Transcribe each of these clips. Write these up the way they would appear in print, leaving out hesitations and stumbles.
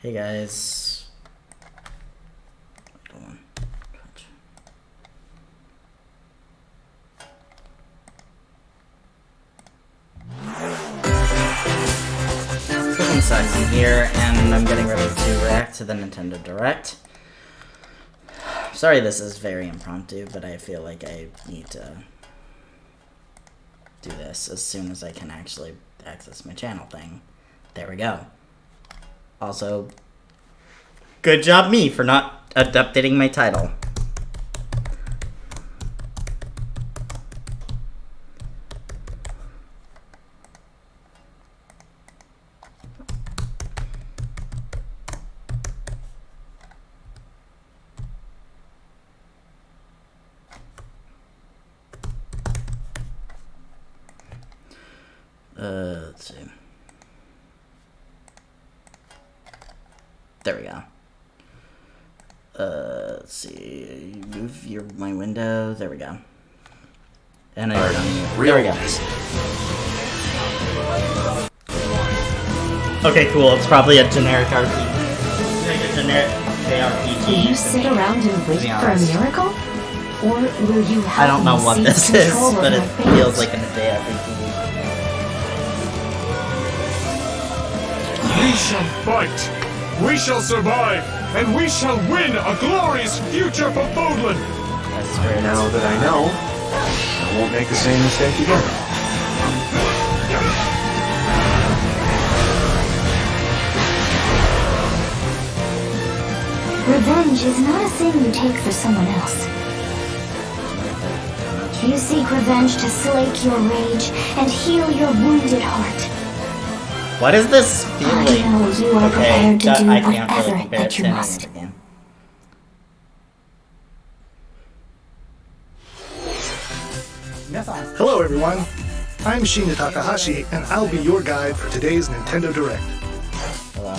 Hey guys. Cooking Saxon here, and I'm getting ready to react to the Nintendo Direct. Sorry this is very impromptu, but I feel like I need to do this as soon as I can actually access my channel thing. There we go. Also, good job me for not updating my title. Let's see. There we go. Let's see. Move my window. There we go. And I there we go. Okay, cool. It's probably a generic RPG. Like a generic JRPG. Will you sit around and wait for a miracle? Or will you have I don't know what this is, but it feels like a JRPG. We shall fight, we shall survive, and we shall win a glorious future for Bodlin! That's great. Now that I know, I won't make the same mistake again. Revenge is not a thing you take for someone else. You seek revenge to slake your rage and heal your wounded heart. What is this feeling? I know you are prepared to do I can't really whatever compare it that to you any must. other game. Hello everyone, I'm Shinya Takahashi and I'll be your guide for today's Nintendo Direct. Hello.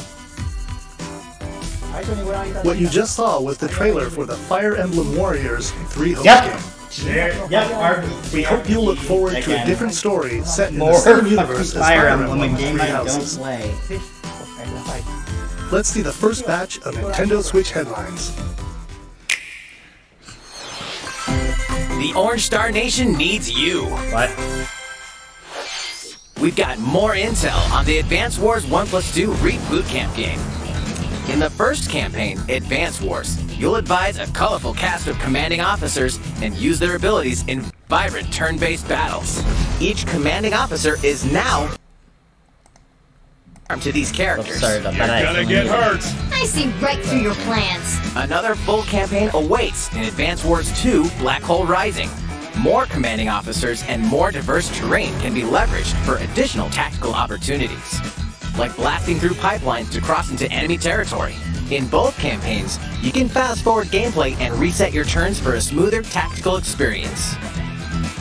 What you just saw was the trailer for the Fire Emblem Warriors 3 Hopes Yep. game. RPG. We hope you'll look forward to a Again. different story set in the More same universe as Fire Fire Emblem, a Emblem game Three I don't Houses. play. Let's see the first batch of Nintendo Switch headlines. The Orange Star Nation needs you. What? We've got more intel on the Advance Wars 1+2 Reboot Camp game. In the first campaign, Advance Wars, you'll advise a colorful cast of commanding officers and use their abilities in vibrant turn-based battles. Each commanding officer is now armed to these characters. Oops, sorry about You're that. gonna get hurt! I see right through your plans. Another full campaign awaits in Advance Wars 2 Black Hole Rising. More commanding officers and more diverse terrain can be leveraged for additional tactical opportunities, like blasting through pipelines to cross into enemy territory. In both campaigns, you can fast forward gameplay and reset your turns for a smoother tactical experience.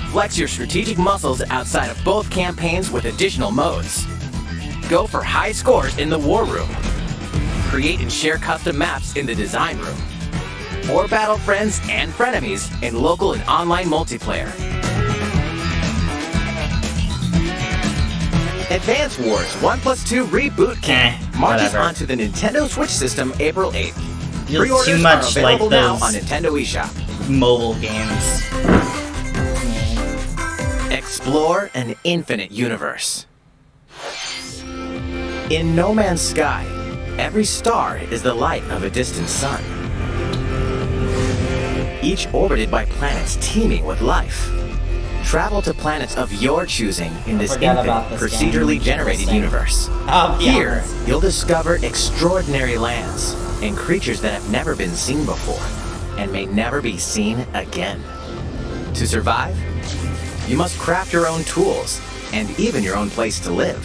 Flex your strategic muscles outside of both campaigns with additional modes. Go for high scores in the War Room. Create and share custom maps in the Design Room. Or battle friends and frenemies in local and online multiplayer. Advance Wars 1+2 Reboot Camp marches whatever. onto the Nintendo Switch system April 8th. Feels Pre-orders too are much like available now those on Nintendo eShop. mobile games. Explore an infinite universe. In No Man's Sky, every star is the light of a distant sun, each orbited by planets teeming with life. Travel to planets of your choosing in this forgot infinite, about this procedurally game. generated universe. I'll be Here, honest. you'll discover extraordinary lands and creatures that have never been seen before and may never be seen again. To survive, you must craft your own tools and even your own place to live.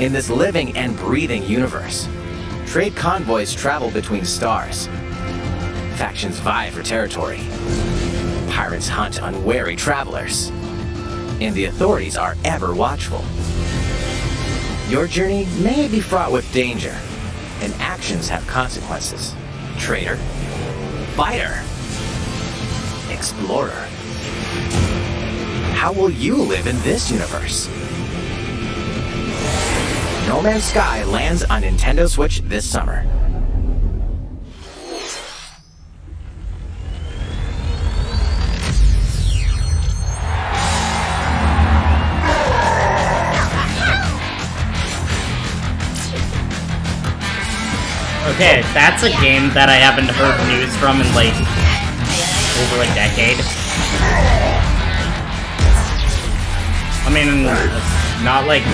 In this living and breathing universe, trade convoys travel between stars. Factions vie for territory. Pirates hunt unwary travelers. And the authorities are ever watchful. Your journey may be fraught with danger, and actions have consequences. Traitor, fighter, explorer. How will you live in this universe? No Man's Sky lands on Nintendo Switch this summer. Okay, that's a game that I haven't heard news from in like over a decade. I mean, it's not like...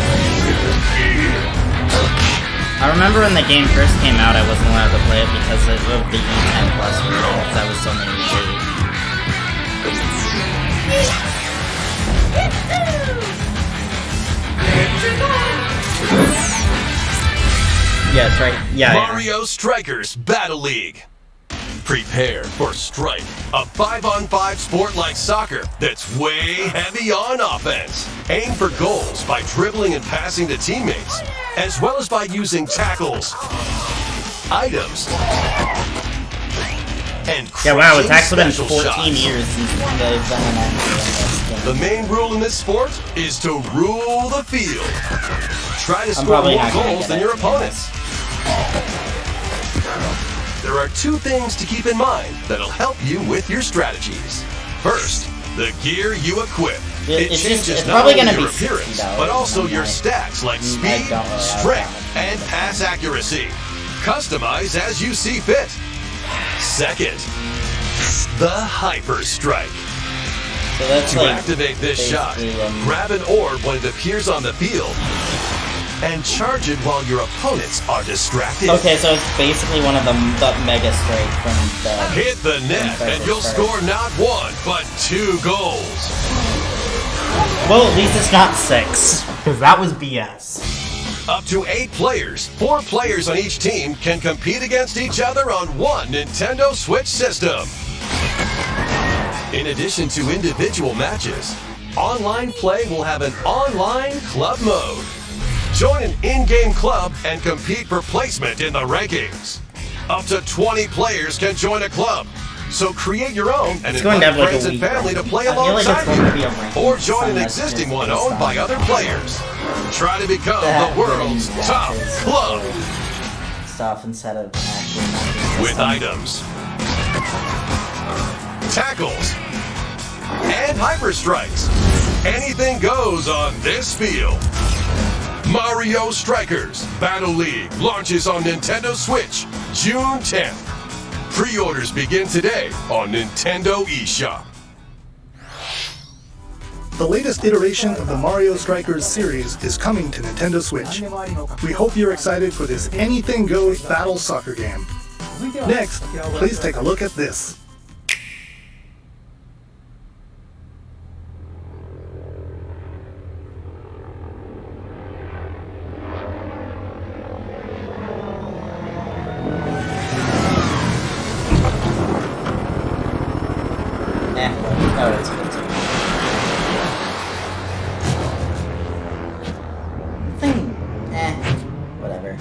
I remember when the game first came out, I wasn't allowed to play it because of the E10 Plus version, because I was so many years late. Yeah, that's right. Yeah. Mario Strikers Battle League. Prepare for Strike, a 5-on-5 sport like soccer that's way heavy on offense. Aim for goals by dribbling and passing to teammates, as well as by using tackles, items, and Yeah, wow, it's actually been special 14 shots. years since they've done an this The game. main rule in this sport is to rule the field. Try to score probably more not gonna goals get than it, your to be opponents. There are two things to keep in mind that'll help you with your strategies. First, the gear you equip. It It's changes just- it's not probably only gonna your be appearance, $60, but also your I- stats like I speed, don't really have strength, that much and money. pass accuracy. Customize as you see fit. Second, the Hyper Strike. So that's To like activate this shot, basically, grab an orb when it appears on the field, and charge it while your opponents are distracted. Okay, so it's basically one of the Mega Strike from the... Hit the net, and you'll score not one, but 2 goals. Well, at least it's not 6. Because that was BS. Up to 8 players, 4 players on each team can compete against each other on one Nintendo Switch system. In addition to individual matches, online play will have an online club mode. Join an in-game club and compete for placement in the rankings. Up to 20 players can join a club. So create your own and It's going to have invite like a friends and Wii family to play I feel like it's alongside going to be you. a ranking Or join an system that's existing just one based owned by on other players. Try to become that the world's winning top matches club. stuff instead of actually making With system. items, tackles, and hyper strikes. Anything goes on this field. Mario Strikers Battle League launches on Nintendo Switch June 10th. Pre-orders begin today on Nintendo eShop. The latest iteration of the Mario Strikers series is coming to Nintendo Switch. We hope you're excited for this anything goes battle soccer game. Next, please take a look at this. Oh, it's good too. Thing, whatever.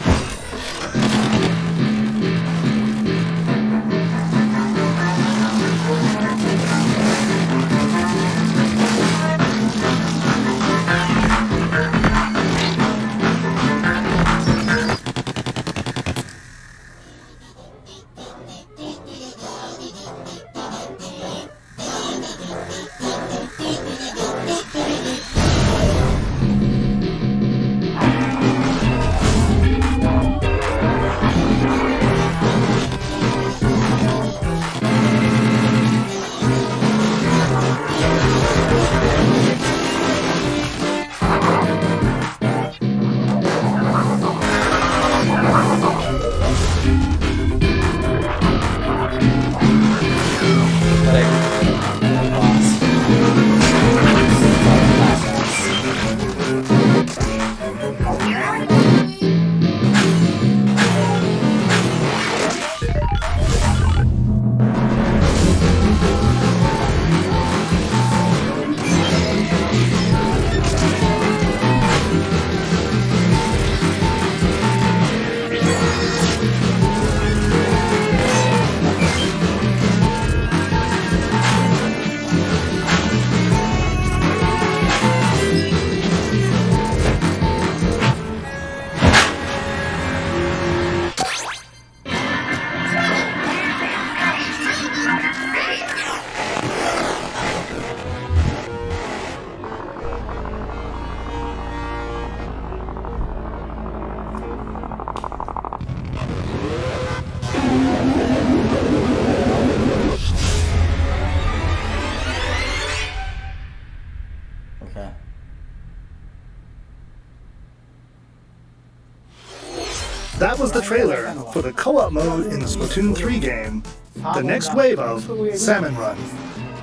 That was the trailer for the co-op mode in the Splatoon 3 game, the next wave of Salmon Run.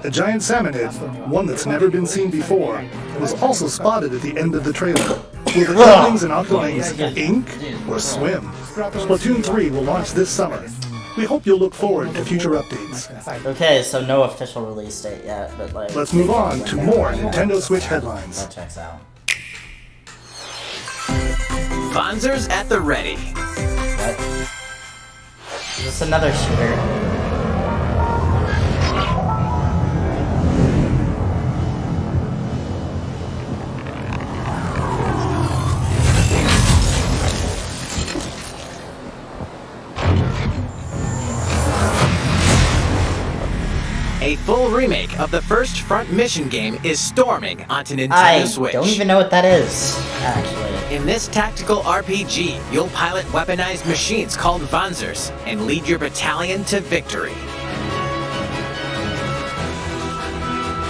A giant salmonid, one that's never been seen before, was also spotted at the end of the trailer. Will the Octolings and Octolings ink or swim? Splatoon 3 will launch this summer. We hope you'll look forward to future updates. Okay, so no official release date yet, but like... Let's move on to more Nintendo Switch headlines. That checks out. Bonzers at the ready. What? Is this another shooter? A full remake of the first Front Mission game is storming onto Nintendo Switch. I don't even know what that is, actually. In this tactical RPG, you'll pilot weaponized machines called Vanzers and lead your battalion to victory.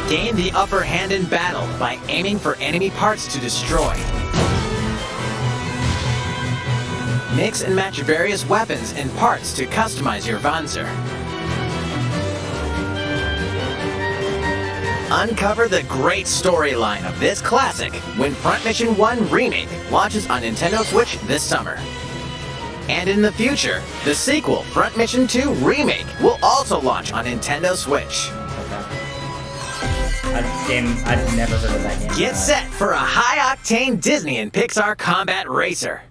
Gain the upper hand in battle by aiming for enemy parts to destroy. Mix and match various weapons and parts to customize your Vanzer. Uncover the great storyline of this classic when Front Mission 1 Remake launches on Nintendo Switch this summer. And in the future, the sequel, Front Mission 2 Remake, will also launch on Nintendo Switch. I've never heard of that game. Get set for a high-octane Disney and Pixar combat racer.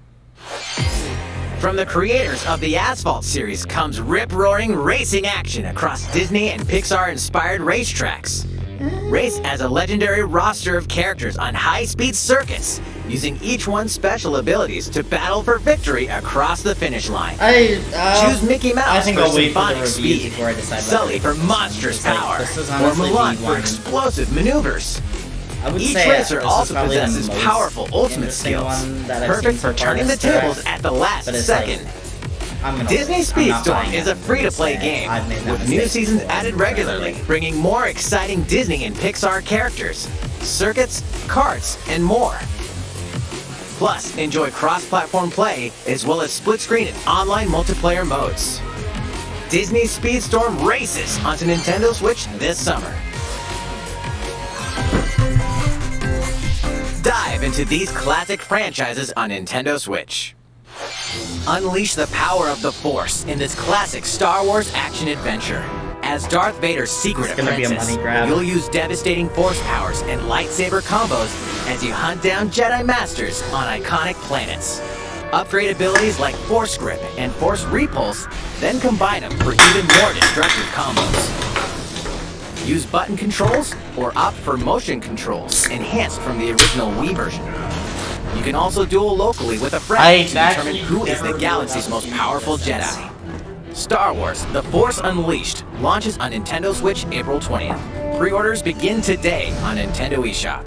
From the creators of the Asphalt series comes rip-roaring racing action across Disney and Pixar-inspired racetracks. Race as a legendary roster of characters on high-speed circuits, using each one's special abilities to battle for victory across the finish line. Choose Mickey Mouse for symphonic speed, Sully for monstrous power, or Mulan for explosive maneuvers. Each racer also possesses powerful ultimate skills, perfect for turning the tables at the last second. Disney Speedstorm is a free-to-play game, with new seasons added regularly, bringing more exciting Disney and Pixar characters, circuits, karts, and more. Plus, enjoy cross-platform play, as well as split-screen and online multiplayer modes. Disney Speedstorm races onto Nintendo Switch this summer. Dive into these classic franchises on Nintendo Switch. Unleash the power of the Force in this classic Star Wars action-adventure. As Darth Vader's secret apprentice, you'll use devastating Force powers and lightsaber combos as you hunt down Jedi Masters on iconic planets. Upgrade abilities like Force Grip and Force Repulse, then combine them for even more destructive combos. Use button controls or opt for motion controls, enhanced from the original Wii version. You can also duel locally with a friend to determine who is the galaxy's most powerful Jedi. Star Wars: The Force Unleashed launches on Nintendo Switch April 20th. Pre-orders begin today on Nintendo eShop.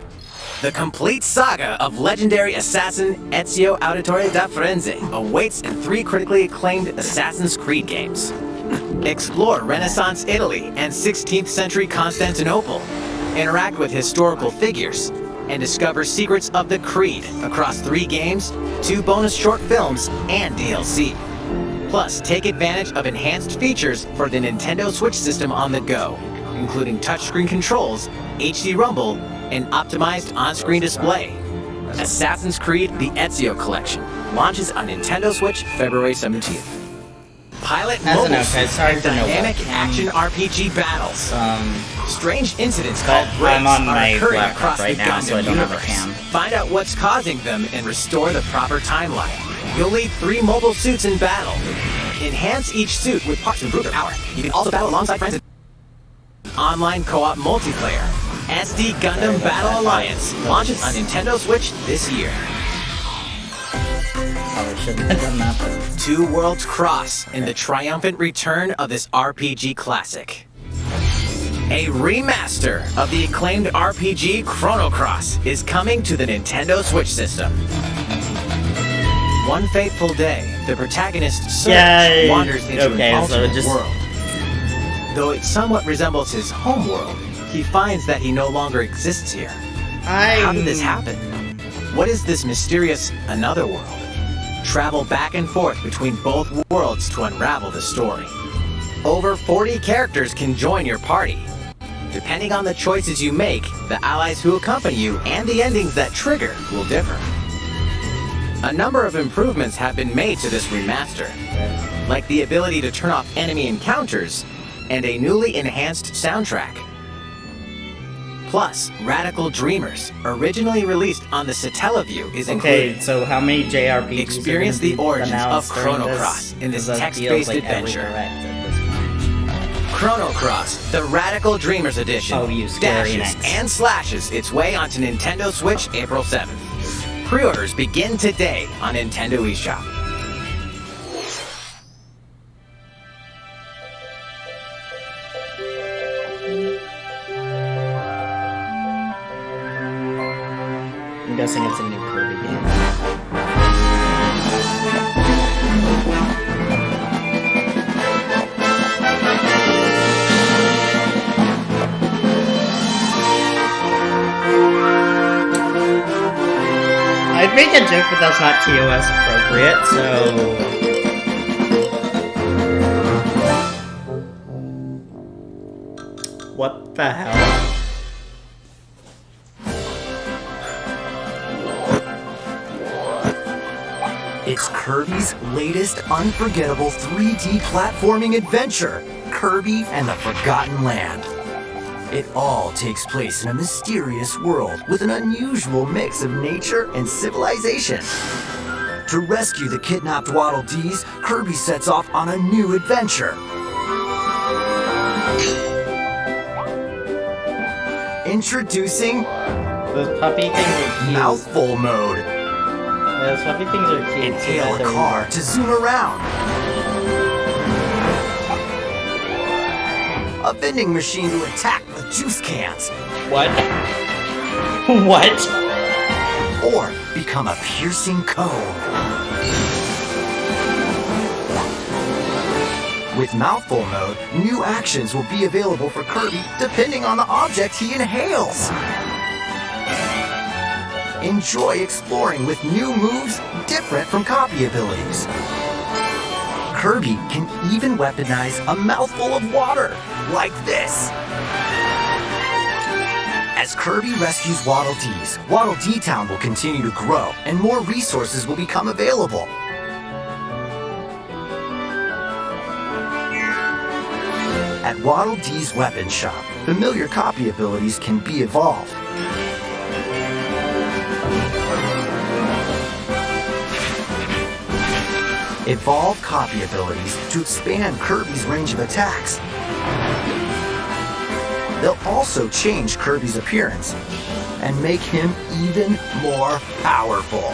The complete saga of legendary assassin Ezio Auditore da Firenze awaits in 3 critically acclaimed Assassin's Creed games. Explore Renaissance Italy and 16th century Constantinople. Interact with historical figures and discover secrets of the Creed across 3 games, 2 bonus short films, and DLC. Plus, take advantage of enhanced features for the Nintendo Switch system on the go, including touchscreen controls, HD Rumble, and optimized on-screen display. Assassin's Creed: The Ezio Collection launches on Nintendo Switch February 17th. Pilot mobile and dynamic action RPG battles. Strange incidents called breaks are occurring across the Gundam universe. Find out what's causing them and restore the proper timeline. You'll lead 3 mobile suits in battle. Enhance each suit with parts to improve their power. You can also battle alongside friends. Online co-op multiplayer. SD Gundam Battle Alliance launches on Nintendo Switch this year. Probably shouldn't have done that, but... 2 Worlds Cross in the triumphant return of this RPG classic. A remaster of the acclaimed RPG Chrono Cross is coming to the Nintendo Switch system. One fateful day, the protagonist Surge wanders into an alternate world. Though it somewhat resembles his home world, he finds that he no longer exists here. How did this happen? What is this mysterious another world? travel back and forth between both worlds to unravel the story. Over 40 characters can join your party. Depending on the choices you make, the allies who accompany you and the endings that trigger will differ. A number of improvements have been made to this remaster, like the ability to turn off enemy encounters and a newly enhanced soundtrack. Plus, Radical Dreamers, originally released on the Satellaview, is included. Okay, so how many JRPGs Experience the origins of Chrono this? Cross in this Because it text-based feels like every adventure. direct at this point. Chrono Cross, the Radical Dreamers edition, Oh, you scary dashes Enix. and slashes its way onto Nintendo Switch April 7th. Pre-orders begin today on Nintendo eShop. I'm guessing it's a new Kirby game. I'd make a joke, but that's not TOS appropriate, so... What the hell? It's Kirby's latest unforgettable 3D platforming adventure, Kirby and the Forgotten Land. It all takes place in a mysterious world with an unusual mix of nature and civilization. To rescue the kidnapped Waddle Dees, Kirby sets off on a new adventure. Introducing Those puppy things are cute. Mouthful Mode. Those puppy things are cute. Inhale a car to zoom around. A vending machine to attack with juice cans. What? What? Or become a piercing cone. With Mouthful Mode, new actions will be available for Kirby depending on the object he inhales. Enjoy exploring with new moves different from copy abilities. Kirby can even weaponize a mouthful of water, like this. As Kirby rescues Waddle Dees, Waddle Dee Town will continue to grow and more resources will become available. At Waddle Dee's Weapon Shop, familiar copy abilities can be evolved. Evolve copy abilities to expand Kirby's range of attacks. They'll also change Kirby's appearance and make him even more powerful.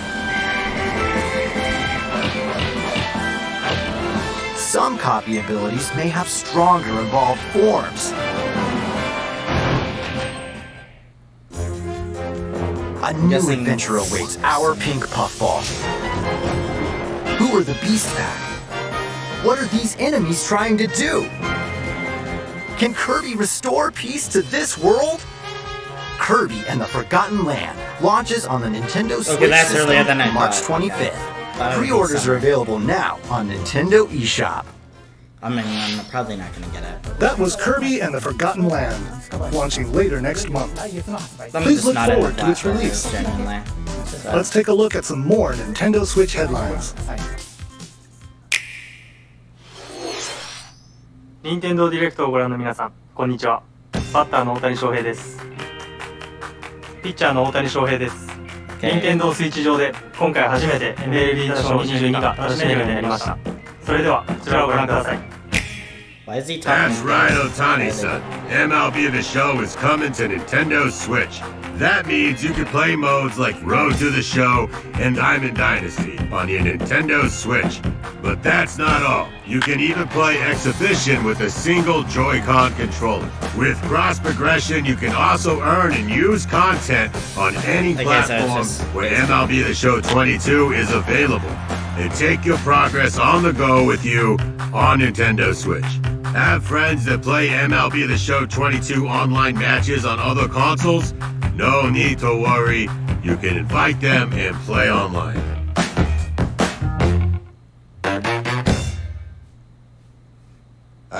Some copy abilities may have stronger evolved forms. A new guessing- adventure awaits our Pink Puffball. Who are the Beast Pack? What are these enemies trying to do? Can Kirby restore peace to this world? Kirby and the Forgotten Land launches on the Nintendo Switch that's system earlier than I March thought. 25th. That would be Pre-orders something. are available now on Nintendo eShop. I mean, I'm probably not gonna get it. That was Kirby and the Forgotten Land, launching later next month. I'm Please just look not into forward to its platformers, release. Genuinely. So- Let's take a look at some more Nintendo Switch headlines. 任天堂ディレクトをご覧の皆さん、こんにちは。バッターの大谷翔平です。ピッチャーの大谷翔平です。任天堂スイッチ上で今回初めて MLB ダッシュ22が楽しめるようになりました。それではこちらをご覧ください。 Why is he talking? That's right, Otani-san. MLB The Show is coming to Nintendo Switch. That means you can play modes like Road to the Show and Diamond Dynasty on your Nintendo Switch. But that's not all. You can even play Exhibition with a single Joy-Con controller. With cross progression, you can also earn and use content on any Okay, so it's platform just- where MLB The Show 22 is available. And take your progress on the go with you on Nintendo Switch. Have friends that play MLB The Show 22 online matches on other consoles? No need to worry. You can invite them and play online.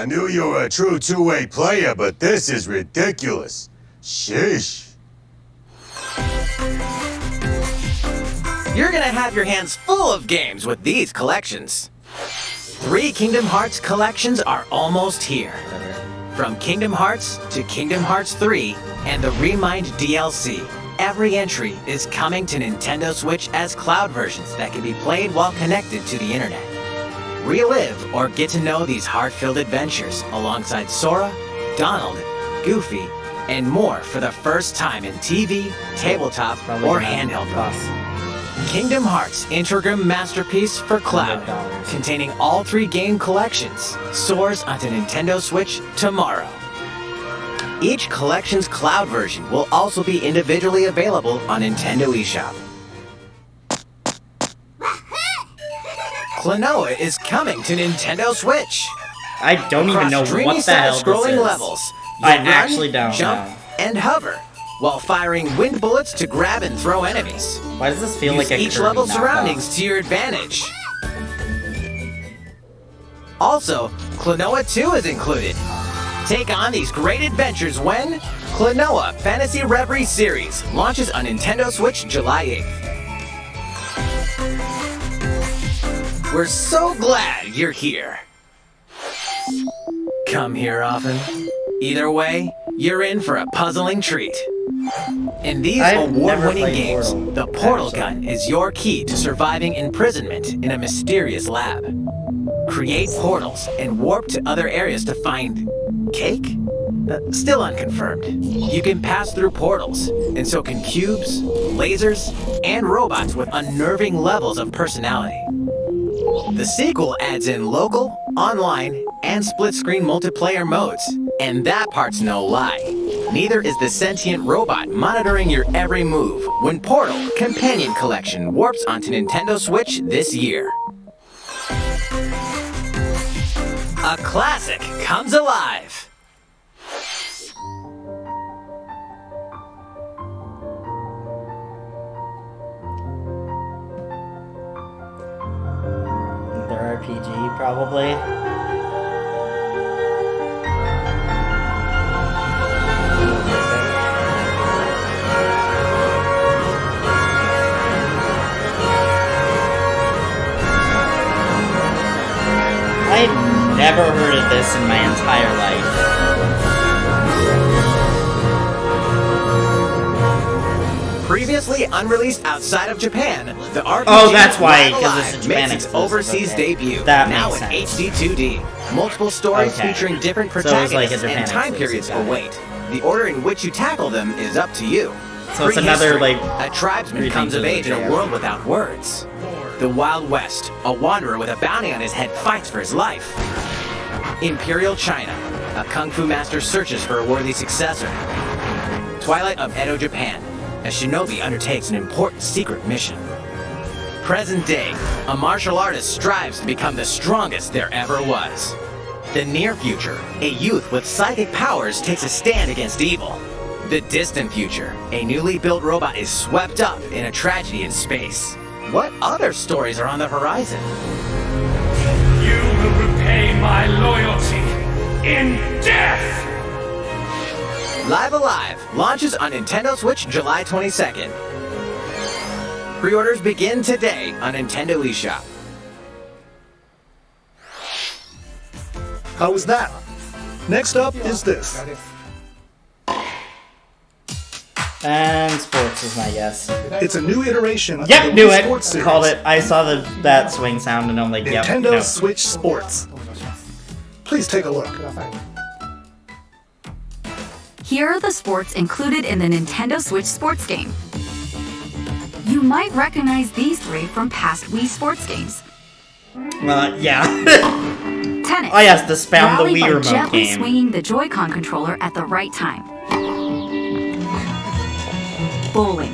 I knew you were a true two-way player, but this is ridiculous. Sheesh. You're gonna have your hands full of games with these collections. 3 Kingdom Hearts collections are almost here. From Kingdom Hearts to Kingdom Hearts 3 and the Remind DLC, every entry is coming to Nintendo Switch as cloud versions that can be played while connected to the internet. Relive or get to know these heart-filled adventures alongside Sora, Donald, Goofy, and more for the first time in TV, tabletop, or handheld mode. Kingdom Hearts Intergram Masterpiece for Cloud, containing all 3 game collections, soars onto Nintendo Switch tomorrow. Each collection's cloud version will also be individually available on Nintendo eShop. Klonoa is coming to Nintendo Switch. I don't even know what the hell scrolling this is. levels, I you'll actually run, don't jump, know. and hover while firing wind bullets to grab and throw enemies. Why does this feel Use like a each Kirby level knockoff? surroundings to your advantage. Also, Klonoa 2 is included. Take on these great adventures when Klonoa Fantasy Reverie Series launches on Nintendo Switch July 8th. We're so glad you're here. Come here often. Either way, you're in for a puzzling treat. In these I've never award-winning played games, Portal, the portal actually. gun is your key to surviving imprisonment in a mysterious lab. Create portals and warp to other areas to find cake? Still unconfirmed. You can pass through portals, and so can cubes, lasers, and robots with unnerving levels of personality. The sequel adds in local, online, and split-screen multiplayer modes, and that part's no lie. Neither is the sentient robot monitoring your every move when Portal Companion Collection warps onto Nintendo Switch this year. A classic comes alive! Their RPG, probably. I've never heard of this in my entire life. Previously unreleased outside of Japan, the RPG Oh, that's why, Live 'cause it's a Alive Japan makes its exclusive, overseas okay. debut. That now makes in sense. HD 2D. Multiple stories Okay. featuring different So it's like a protagonists Japan and time exclusive, periods got it. await. The order in which you tackle them is up to you. So it's another, Prehistory. like, A tribesman three comes things of of age in a JRPG. world without words. The Wild West. A wanderer with a bounty on his head fights for his life. Imperial China. A kung fu master searches for a worthy successor. Twilight of Edo, Japan. A shinobi undertakes an important secret mission. Present day. A martial artist strives to become the strongest there ever was. The near future. A youth with psychic powers takes a stand against evil. The distant future. A newly built robot is swept up in a tragedy in space. What other stories are on the horizon? You will repay my loyalty in death! Live Alive launches on Nintendo Switch July 22nd. Pre-orders begin today on Nintendo eShop. How was that? Next up is this. And sports is my guess. It's a new iteration of Yep, the knew Wii it. Sports series. Called it. I saw that swing sound and I'm like, yep. Nintendo no. Switch Sports. Please take a look. Here are the sports included in the Nintendo Switch sports game. You might recognize these 3 from past Wii sports games. Yeah. Tennis. Oh yes, the spam the Rally Wii by remote gently game. swinging the Joy-Con controller at the right time. Bowling.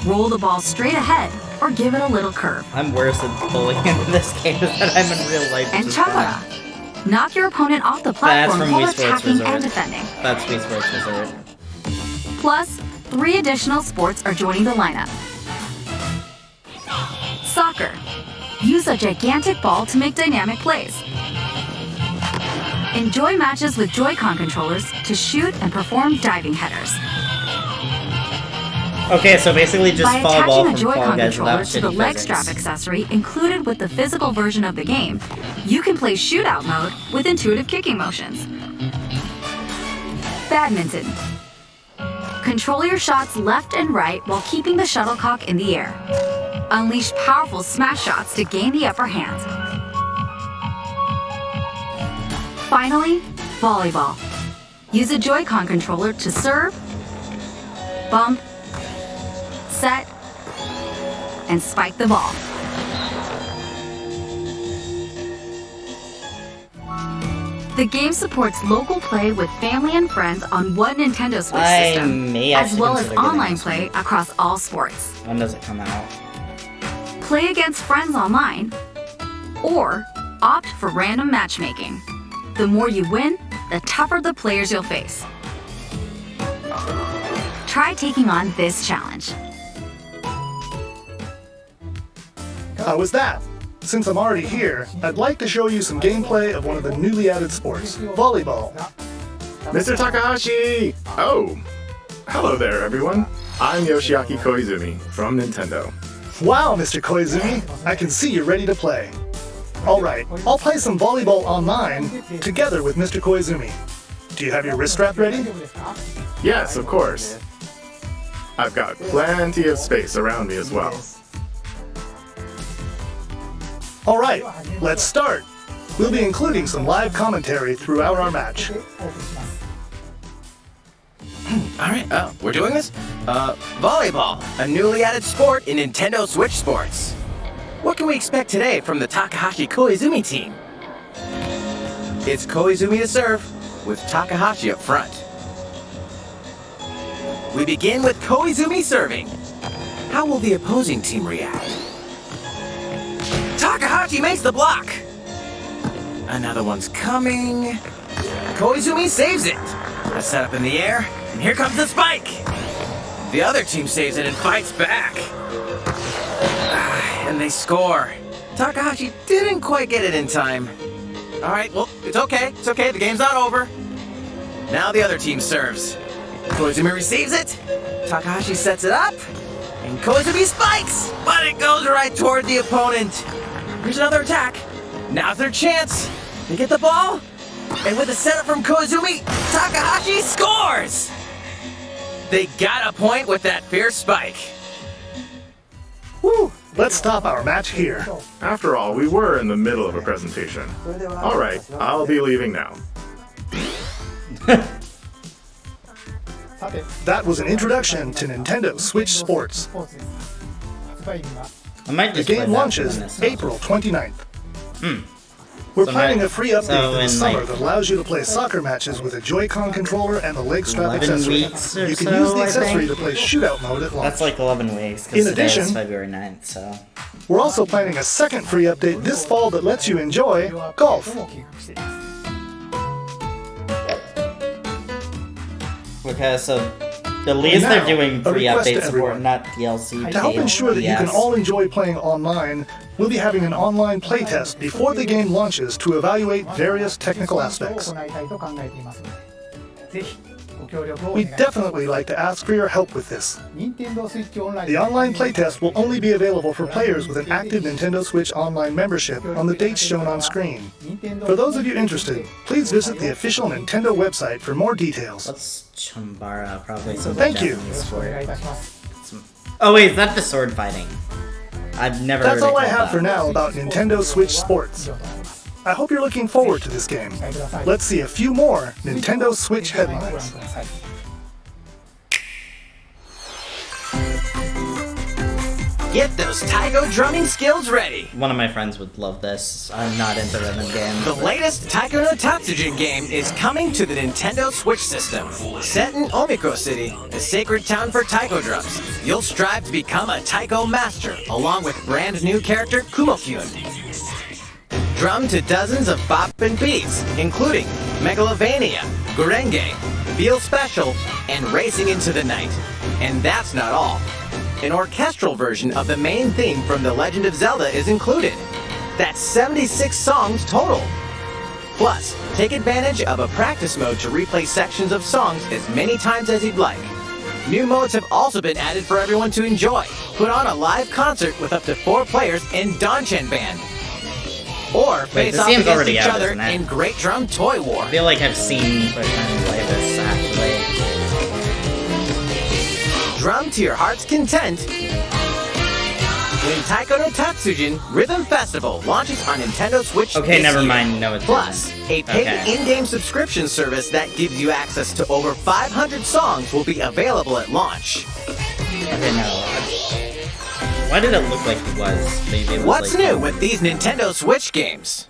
Roll the ball straight ahead or give it a little curve. I'm worse at bowling in this game than I'm in real life. And which is Chakra. fun. Knock your opponent off the That's platform from while Wii Sports attacking Resort. and defending. That's Wii Sports Resort. Plus, 3 additional sports are joining the lineup. Soccer. Use a gigantic ball to make dynamic plays. Enjoy matches with Joy-Con controllers to shoot and perform diving headers. Okay, so basically just By fall attaching ball a from Joy-Con Fall Guys controller without to the shitty leg physics. strap accessory included with the physical version of the game, you can play shootout mode with intuitive kicking motions. Badminton. Control your shots left and right while keeping the shuttlecock in the air. Unleash powerful smash shots to gain the upper hand. Finally, volleyball. Use a Joy-Con controller to serve, bump, set, and spike the ball. The game supports local play with family and friends on one Nintendo Switch I system, may as actually well as consider getting online this play across all sports. When does it come out? Play against friends online, or opt for random matchmaking. The more you win, the tougher the players you'll face. Try taking on this challenge. How was that? Since I'm already here, I'd like to show you some gameplay of one of the newly added sports, volleyball. Mr. Takahashi! Oh, hello there, everyone. I'm Yoshiaki Koizumi from Nintendo. Wow, Mr. Koizumi, I can see you're ready to play. Alright, I'll play some volleyball online together with Mr. Koizumi. Do you have your wrist strap ready? Yes, of course. I've got plenty of space around me as well. Alright, let's start. We'll be including some live commentary throughout our match. Alright, we're doing this? Volleyball, a newly added sport in Nintendo Switch Sports. What can we expect today from the Takahashi Koizumi team? It's Koizumi to serve, with Takahashi up front. We begin with Koizumi serving. How will the opposing team react? Takahashi makes the block! Another one's coming. Koizumi saves it. A setup in the air, and here comes the spike! The other team saves it and fights back. And they score. Takahashi didn't quite get it in time. Alright, well, it's okay, the game's not over. Now the other team serves. Koizumi receives it, Takahashi sets it up, and Koizumi spikes! But it goes right toward the opponent. Here's another attack. Now's their chance. They get the ball, and with a setup from Koizumi, Takahashi scores! They got a point with that fierce spike. Woo! Let's stop our match here. After all, we were in the middle of a presentation. Alright, I'll be leaving now. That was an introduction to Nintendo Switch Sports. I might The just play game that launches one this April 29th. We're So planning my- a free update so for the in, summer like, that allows you to play soccer matches with a Joy-Con controller and the leg strap 11 accessory. weeks or You can so, use the I accessory think. to play shootout mode at launch. That's like 11 weeks, In because today addition- is February 9th, so... We're also planning a second free update this fall that lets you enjoy golf. Okay, so at least now, they're doing a free request to update support, everyone. not DLC. To help paid ensure that you can DS. all enjoy playing online, we'll be having an online playtest before the game launches to evaluate various technical aspects. We'd definitely like to ask for your help with this. The online playtest will only be available for players with an active Nintendo Switch Online membership on the dates shown on screen. For those of you interested, please visit the official Nintendo website for more details. What's Chambara? Probably some Thank you. Japanese sport. Oh wait, is that the sword fighting? I've never That's heard it all I called have that. for now about Nintendo Switch Sports. I hope you're looking forward to this game. Let's see a few more Nintendo Switch headlines. Get those taiko drumming skills ready. One of my friends would love this. I'm not into rhythm games. The latest Taiko no Tatsujin game is coming to the Nintendo Switch system. Set in Omiko City, the sacred town for taiko drums, you'll strive to become a taiko master, along with brand new character Kumo-kyun. Drum to dozens of boppin' beats, including Megalovania, Gurenge, Feel Special, and Racing into the Night. And that's not all. An orchestral version of the main theme from The Legend of Zelda is included. That's 76 songs total. Plus, take advantage of a practice mode to replay sections of songs as many times as you'd like. New modes have also been added for everyone to enjoy. Put on a live concert with up to 4 players in Donchen Band. Or face off against each other in Great Drum Toy War. I feel like I've seen Return play this, actually. Drum to your heart's content. When Taiko no Tatsujin Rhythm Festival launches on Nintendo Switch Okay, this never year. mind. No, it's Plus, a paid in-game subscription service that gives you access to over 500 songs will be available at launch. Okay, no. Why did it look like it was? Maybe it was What's like new with these Nintendo Switch games?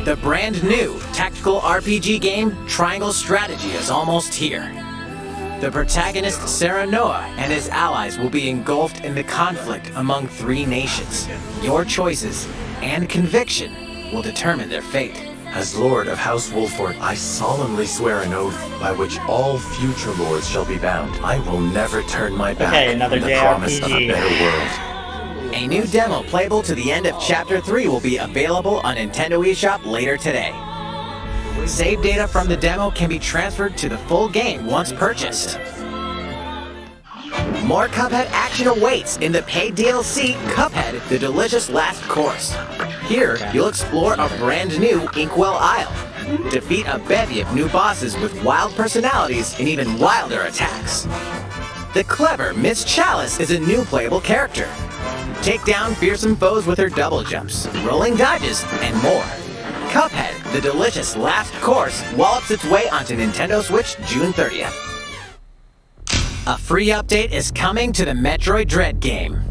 The brand new tactical RPG game Triangle Strategy is almost here. The protagonist Serenoa and his allies will be engulfed in the conflict among 3 nations. Your choices and conviction will determine their fate. As Lord of House Wolford, I solemnly swear an oath by which all future lords shall be bound. I will never turn my back another on the promise of a JRPG. better world. A new demo playable to the end of Chapter 3 will be available on Nintendo eShop later today. Save data from the demo can be transferred to the full game once purchased. More Cuphead action awaits in the paid DLC, Cuphead, The Delicious Last Course. Here, you'll explore a brand new Inkwell Isle, defeat a bevy of new bosses with wild personalities and even wilder attacks. The clever Miss Chalice is a new playable character. Take down fearsome foes with her double jumps, rolling dodges, and more. Cuphead, The Delicious Last Course wallops its way onto Nintendo Switch June 30th. A free update is coming to the Metroid Dread game.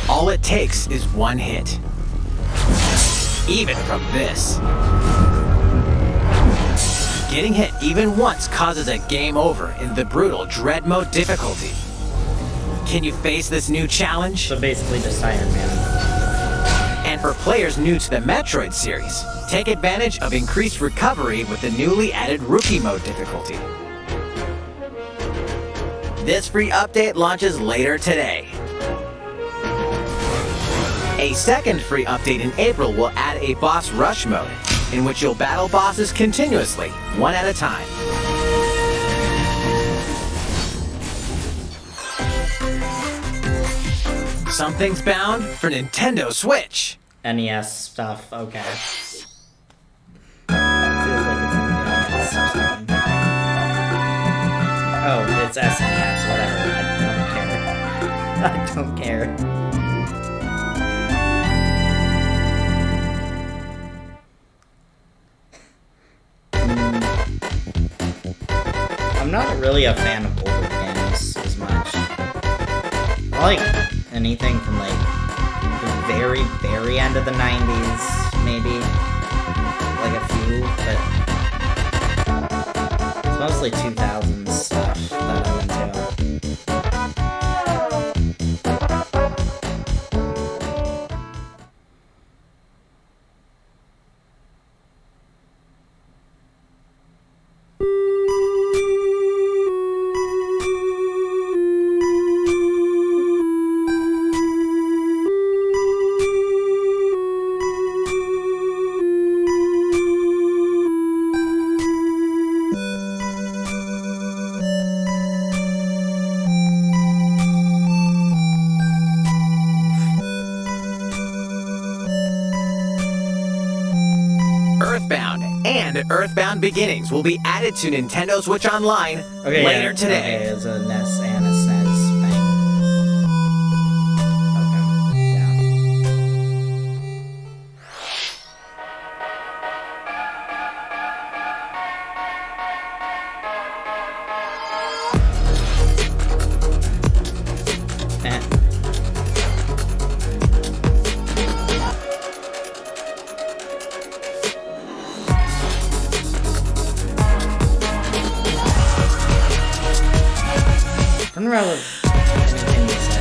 All it takes is one hit. Even from this. Getting hit even once causes a game over in the brutal Dread Mode difficulty. Can you face this new challenge? So basically just Iron Man. And for players new to the Metroid series, take advantage of increased recovery with the newly added Rookie Mode difficulty. This free update launches later today. A second free update in April will add a Boss Rush mode, in which you'll battle bosses continuously, one at a time. Something's bound for Nintendo Switch. NES stuff, okay. Feels like it's gonna be NES or something. Oh, it's SNES, whatever. I don't care. I'm not really a fan of older games as much. I like anything from like the very, very end of the 90s, maybe. Like a few, but it's mostly 2000s stuff that I'm into. Earthbound and Earthbound Beginnings will be added to Nintendo Switch Online later today. Okay, it's a NES and a SNES thing. I don't know anything you say.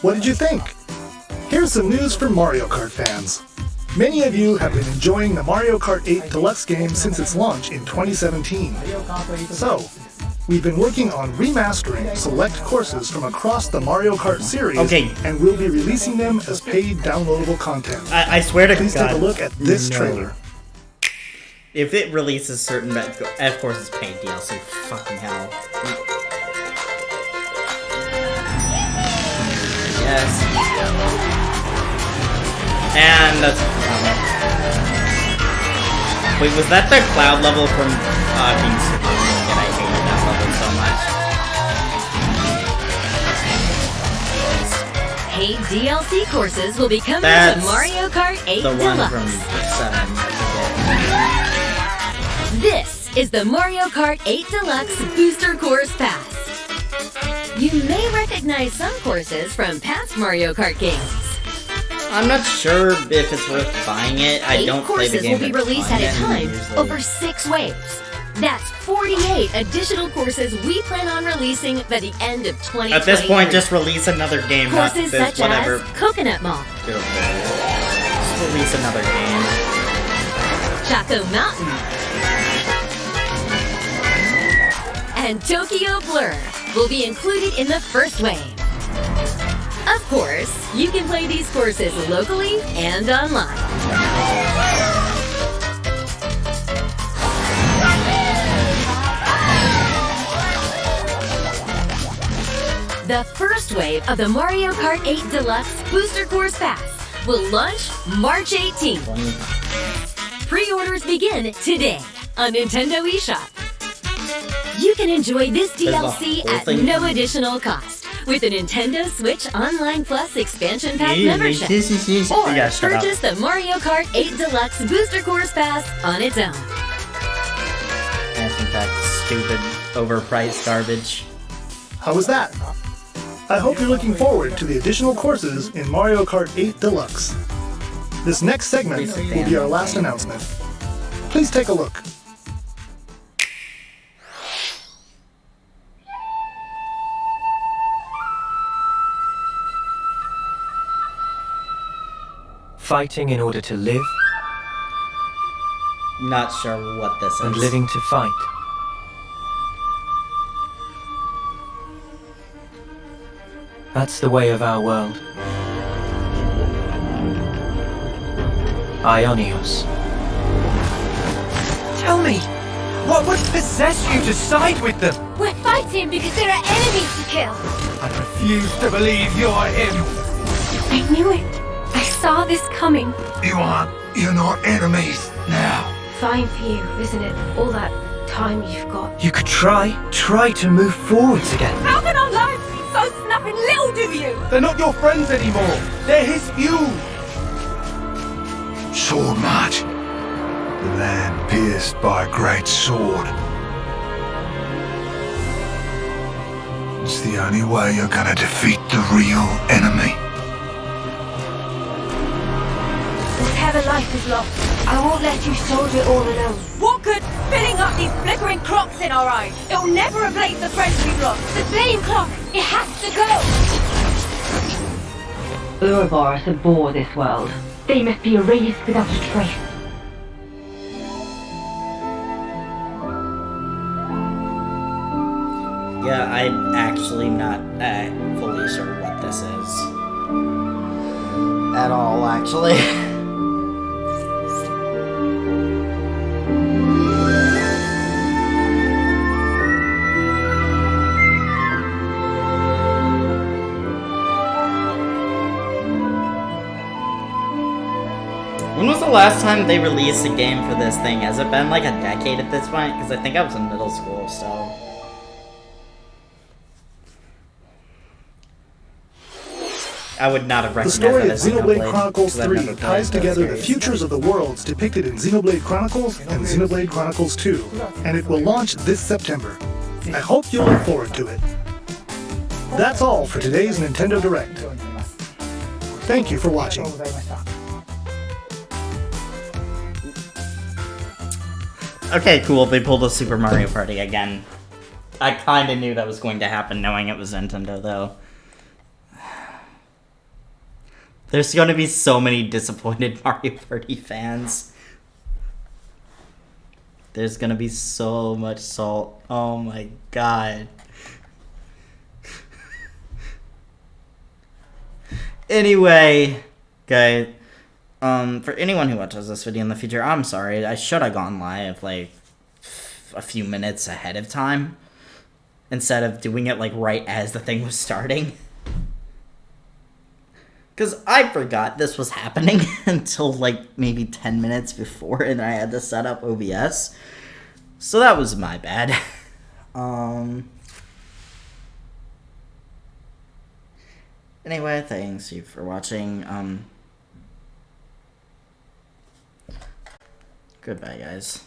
What did you think? Here's some news for Mario Kart fans. Many of you have been enjoying the Mario Kart 8 Deluxe game since its launch in 2017. So, we've been working on remastering select courses from across the Mario Kart series, and we'll be releasing them as paid downloadable content. I swear to Please God. take a look at this trailer. If it releases certain, of course it's paid DLC. Fucking hell. Yes. And that's wait, was that the cloud level from King Super Ring? And I hated that level so much. Paid DLC courses will be coming That's to Mario Kart 8 the one Deluxe. from 7. This is the Mario Kart 8 Deluxe Booster Course Pass. You may recognize some courses from past Mario Kart games. I'm not sure if it's worth buying it. I don't play the Eight game. courses will be released at a time over 6 waves. That's 48 additional courses we plan on releasing by the end of 2023. At this point, just release another game. Courses not this, such whatever. as Coconut Mall, Just release another game. Chaco Mountain, and Tokyo Blur will be included in the first wave. Of course, you can play these courses locally and online. The first wave of the Mario Kart 8 Deluxe Booster Course Pass will launch March 18th. Pre-orders begin today on Nintendo eShop. You can enjoy this DLC at no additional cost with a Nintendo Switch Online Plus Expansion Pack membership. Or purchase the Mario Kart 8 Deluxe Booster Course Pass on its own. Yes, in fact, stupid, overpriced garbage. How was that? I hope you're looking forward to the additional courses in Mario Kart 8 Deluxe. This next segment will be our last announcement. Please take a look. Fighting in order to live. Not sure what this is. And living to fight. That's the way of our world. Ionios. Tell me, what would possess you to side with them? We're fighting because there are enemies to kill. I refuse to believe you're him. I knew it. I saw this coming. You're not enemies now. Fine for you, isn't it? All that time you've got. You could try to move forwards again. How can our lives be so snapping little to you? They're not your friends anymore. They're his feud. Sword March. The land pierced by a great sword. It's the only way you're gonna defeat the real enemy. Whatever life is lost, I won't let you soldier it all alone. What good filling up these flickering clocks in our eyes? It'll never replace the friends we've lost. The flame clock, it has to go! Ouroboros abhor this world. They must be erased without a trace. Yeah, I'm actually not fully sure what this is. At all, actually. When was the last time they released a game for this thing? Has it been like a decade at this point? Because I think I was in middle school, so... I would not have The recognized story that of as Xenoblade Chronicles 3 because I've never ties played together the those futures of the worlds depicted in Xenoblade Chronicles and Xenoblade Chronicles 2, and it will launch this September. I hope you'll look forward to it. That's all for today's Nintendo Direct. Thank you for watching. Okay, cool. They pulled a Super Mario Party again. I kind of knew that was going to happen, knowing it was Nintendo, though. There's gonna be so many disappointed Mario Party fans. There's gonna be so much salt. Oh my god. Anyway, guys, for anyone who watches this video in the future, I'm sorry. I should have gone live like a few minutes ahead of time instead of doing it like right as the thing was starting. Because I forgot this was happening until like maybe 10 minutes before, and I had to set up OBS. So that was my bad. Anyway, thanks you for watching. Goodbye, guys.